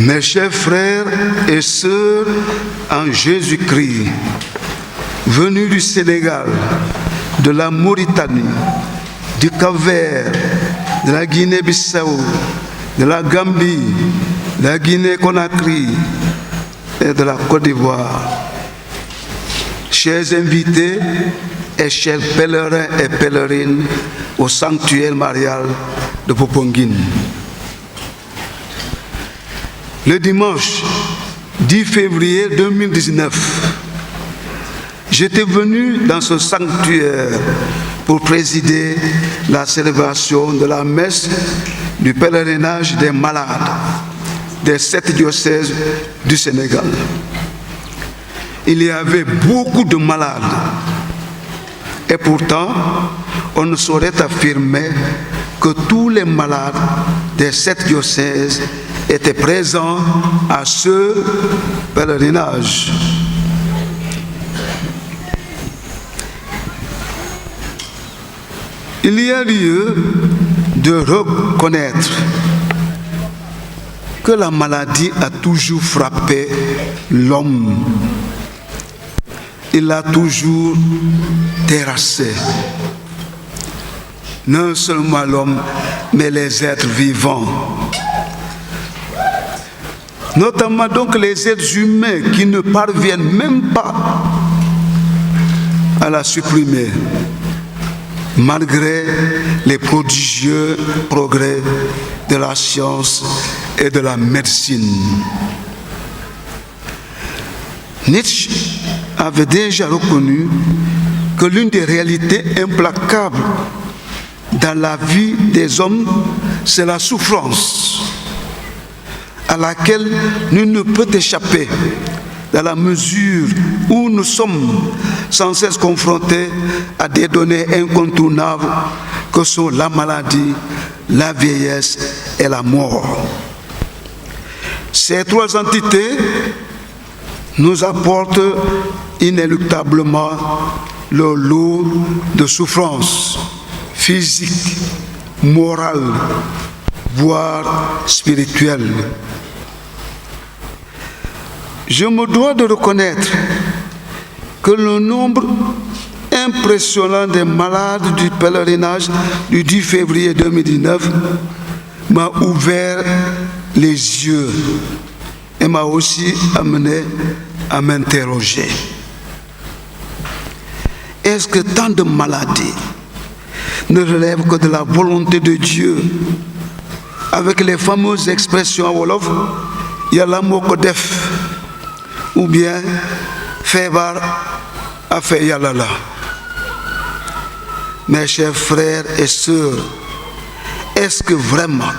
Mes chers frères et sœurs en Jésus-Christ, venus du Sénégal, de la Mauritanie, du Cap-Vert, de la Guinée-Bissau, de la Gambie, de la Guinée-Conakry et de la Côte d'Ivoire. Chers invités et chers pèlerins et pèlerines au sanctuaire marial de Popenguine. Le dimanche 10 février 2019, j'étais venu dans ce sanctuaire pour présider la célébration de la messe du pèlerinage des malades des 7 diocèses du Sénégal. Il y avait beaucoup de malades et pourtant, on ne saurait affirmer que tous les malades des 7 diocèses étaient présents à ce pèlerinage. Il y a lieu de reconnaître que la maladie a toujours frappé l'homme. Il l'a toujours terrassé. Non seulement l'homme, mais les êtres vivants. Notamment donc les êtres humains qui ne parviennent même pas à la supprimer, malgré les prodigieux progrès de la science et de la médecine. Nietzsche avait déjà reconnu que l'une des réalités implacables dans la vie des hommes, c'est la souffrance, à laquelle nul ne peut échapper, dans la mesure où nous sommes sans cesse confrontés à des données incontournables que sont la maladie, la vieillesse et la mort. Ces trois entités nous apportent inéluctablement le lot de souffrances physiques, morales, voire spirituelles. Je me dois de reconnaître que le nombre impressionnant des malades du pèlerinage du 10 février 2019 m'a ouvert les yeux et m'a aussi amené à m'interroger. Est-ce que tant de maladies ne relèvent que de la volonté de Dieu, avec les fameuses expressions en wolof, Yàlla moo ko def, ou bien feebar affaire Yàlla la? Mes chers frères et sœurs, est-ce que vraiment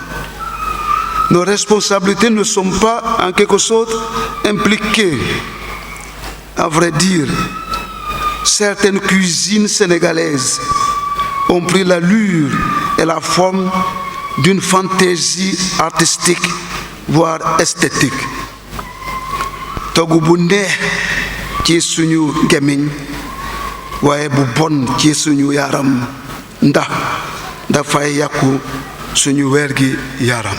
nos responsabilités ne sont pas en quelque sorte impliquées? À vrai dire, certaines cuisines sénégalaises ont pris l'allure et la forme d'une fantaisie artistique, voire esthétique. Togg bu neex ci suñu gémmiñ waaye bu bon ci suñu yaram ndax dafay yàqu suñu wérgi yaram.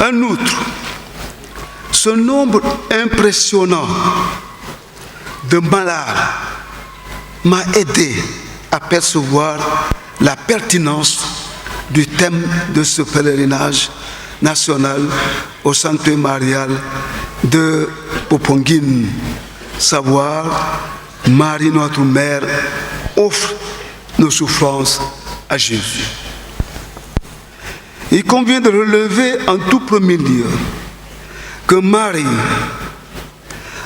En outre, ce nombre impressionnant de malades m'a aidé à percevoir la pertinence du thème de ce pèlerinage national au sanctuaire marial de Popenguine, savoir Marie notre Mère offre nos souffrances à Jésus. Il convient de relever en tout premier lieu que Marie,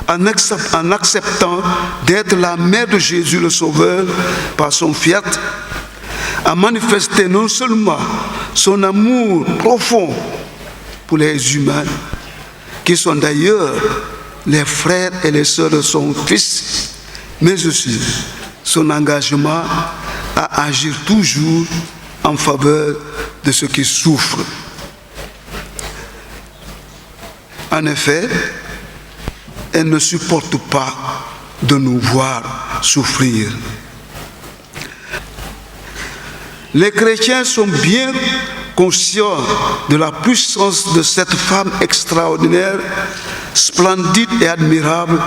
en acceptant d'être la mère de Jésus le Sauveur par son fiat, a manifesté non seulement son amour profond pour les humains, qui sont d'ailleurs les frères et les sœurs de son Fils, mais aussi son engagement à agir toujours en faveur de ceux qui souffrent. En effet, elle ne supporte pas de nous voir souffrir. Les chrétiens sont bien conscient de la puissance de cette femme extraordinaire, splendide et admirable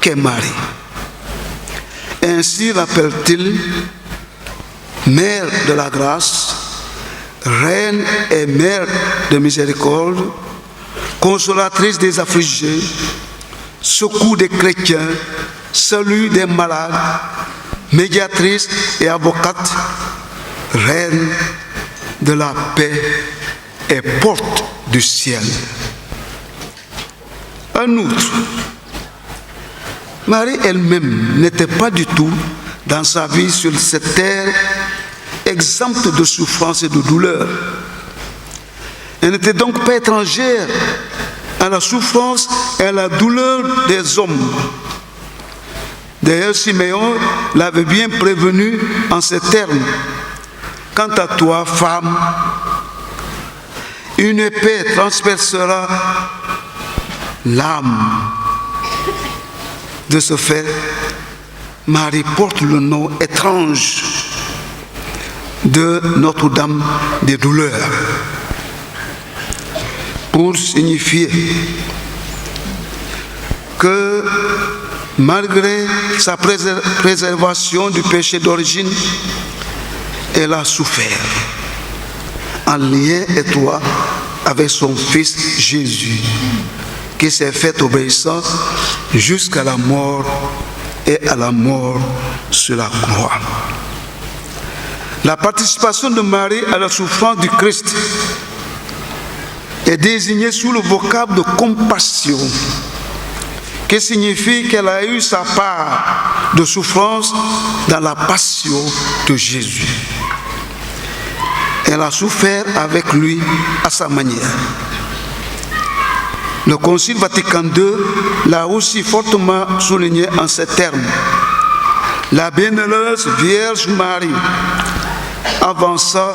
qu'est Marie. Ainsi l'appelle-t-il Mère de la grâce, Reine et Mère de miséricorde, consolatrice des affligés, secours des chrétiens, salut des malades, médiatrice et avocate, Reine de la paix et porte du ciel. En outre, Marie elle-même n'était pas du tout dans sa vie sur cette terre exempte de souffrance et de douleur. Elle n'était donc pas étrangère à la souffrance et à la douleur des hommes. D'ailleurs, Siméon l'avait bien prévenu en ces termes. Quant à toi, femme, une épée transpercera l'âme. De ce fait, Marie porte le nom étrange de Notre-Dame des douleurs, pour signifier que malgré sa préservation du péché d'origine, elle a souffert en lien étroit avec son fils Jésus, qui s'est fait obéissant jusqu'à la mort et à la mort sur la croix. La participation de Marie à la souffrance du Christ est désignée sous le vocable de compassion, qui signifie qu'elle a eu sa part de souffrance dans la passion de Jésus. Elle a souffert avec lui à sa manière. Le Concile Vatican II l'a aussi fortement souligné en ces termes. La bienheureuse Vierge Marie avança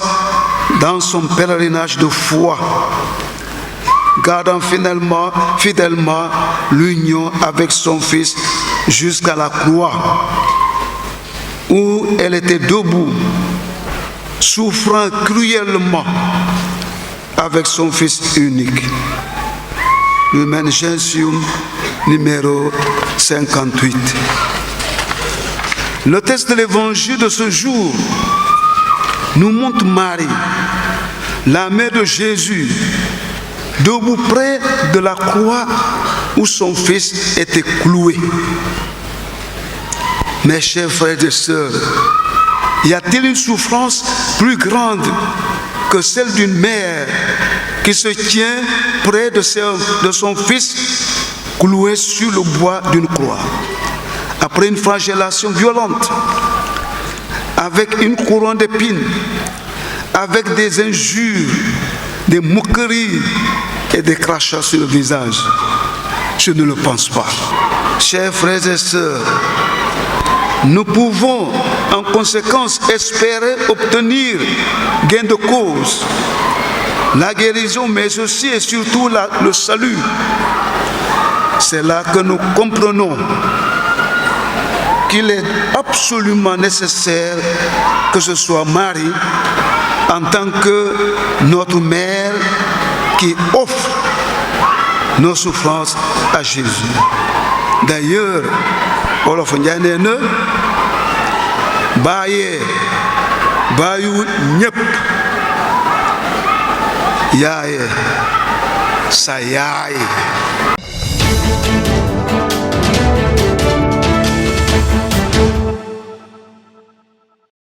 dans son pèlerinage de foi, gardant fidèlement l'union avec son Fils jusqu'à la croix, où elle était debout, souffrant cruellement avec son Fils unique. Lumen Gentium numéro 58. Le texte de l'évangile de ce jour nous montre Marie, la mère de Jésus, debout près de la croix où son fils était cloué. Mes chers frères et sœurs, y a-t-il une souffrance plus grande que celle d'une mère qui se tient près de son fils cloué sur le bois d'une croix, après une flagellation violente, avec une couronne d'épines, avec des injures, des moqueries et des crachats sur le visage? Je ne le pense pas. Chers frères et sœurs, nous pouvons en conséquence espérer obtenir gain de cause, la guérison, mais aussi et surtout le salut. C'est là que nous comprenons qu'il est absolument nécessaire que ce soit Marie, en tant que notre mère, qui offre nos souffrances à Jésus. D'ailleurs, Wolof Njaay nee na baayu ñépp yaaye sa yaay.